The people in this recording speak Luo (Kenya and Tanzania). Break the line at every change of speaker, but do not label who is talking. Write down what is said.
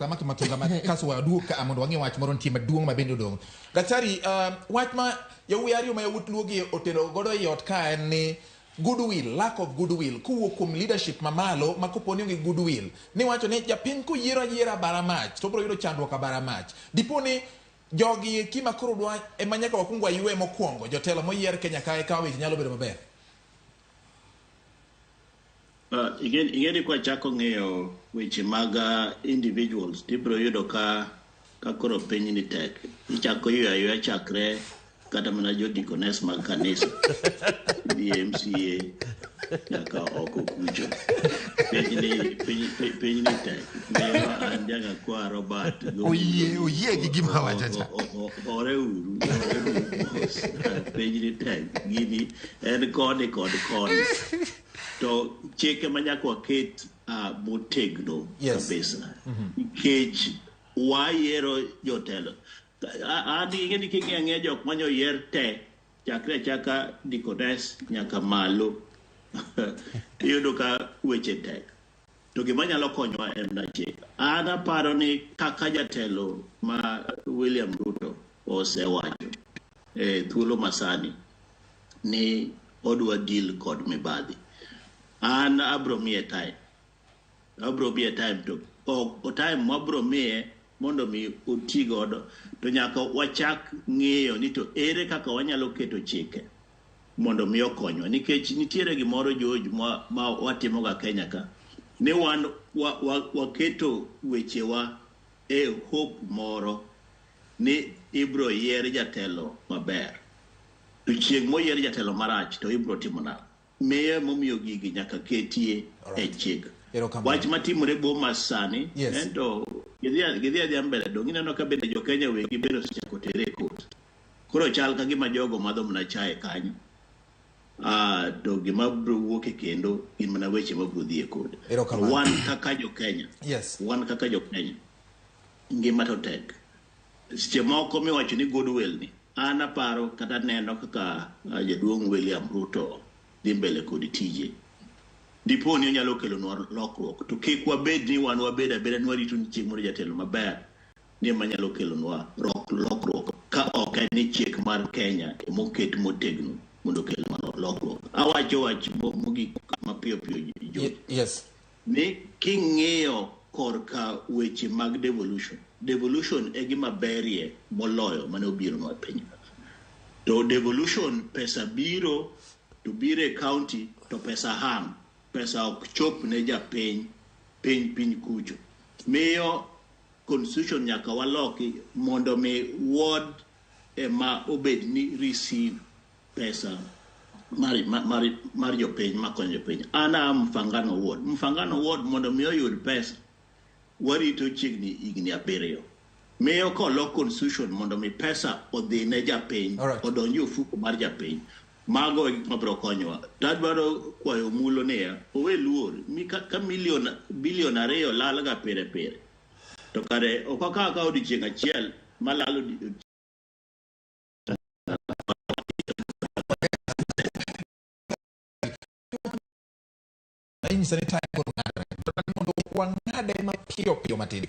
kama Matunga kaso waduka amondo wangi wach moron time duong ma bendo dong. Daktari, wach ma yawuari ma yawut luogi oteno godo yot ka en ni goodwill, lack of goodwill, kuwuok kuom leadership mamalo makoponi onge goodwill. Ni wacho ni japiny kuyiero ayiera baramach, to bro yudo chandruok baramach. Diponi jogi kima koro dwa ema nyaka wakungo aywe mokwongo, jotelo moyier Kenya kae ka weche nyalo bedo maber.
Igeni kwa chako ng'eyo weche mag individuals, tibro yudo ka koro piny ni tek. Ichako yweyo chakre kata mana jo-dikones mag kanisa. DMCA nyaka oko kucho. Piny ni tek. Ng'eyo anjaga kwa Robert.
Oye gigima wachacha.
Ore uru. Piny ni tek. Gini en koni kod koni. To chike manyaka waket motegno kabisa. Nikech wayiero jotelo. Adi ingeni king'e jok manyo yier te chakre chaka dikones nyaka malo. Iyudo ka weche tek. To gima nyalo konyowa en na chik. An aparo ni kaka jatelo ma William Ruto osewacho thuolo masani ni odwa deal kod mibadhi. An abro miye time. To o time wabro miye mondo mi oti godo to nyaka wachak ng'eyo ni to ere kaka wanyalo keto chike mondo mi okonywa, nikech nitiere gimoro George ma watimo ga Kenya ka ni wan waketo wechewa hope moro ni ibro yier jatelo maber, to chieng' moyier jatelo marach to ibro timo nang'o. Miye momiyo gigi nyaka ketie e chik. Wach matimore Bomas sani ento gidhi mbele dong ineno ka bende jo Kenya wegi bendo chako tere kot. Koro chal ka gima jogo madho mna chae kanyo. To gima bro wuok kendo gin mana weche mabro dhi e kot. Wan kaka jo Kenya. Wan kaka jo Kenya. Ngima to tek. Seche moko miwacho ni goodwill ni. An aparo kata neno kaka jaduong' William Ruto dhi mbele kod tije. Dipo ni onyalo kelo nwa lokruok, to kik wabed ni wan wabed abeda ni warito ni chieng' moro jatelo maber ni manyalo kelo nwa lokruok ka ok ni chik mar Kenya moket motegno mondo kel lokruok. Awacho wach mogik mapiyo ni king'iyo korka weche mag devolution e gima berie moloyo mane obiro nwa piny. To devolution pesa biro to biro e county to pesa ham, pesa ok chop ne japiny piny kucho. Miyo constitution nyaka waloki mondo mi ward ma obed ni receive pesa mar jopiny makonyo jopiny. Ana Mfangano ward mondo mi oyud pesa warito chiegni higni 7. Miyo kolok constitution mondo mi pesa odhi ne japiny, odonji ofuko mar japiny. Mago e gik mabro konyowa. Tadwaro kwayo mulo ne owe luor mi ka bilion 2 lal ga pere. To kare okaka odiochieng' achiel malalo
ini sani time mondo wang'ade mapiyo matin.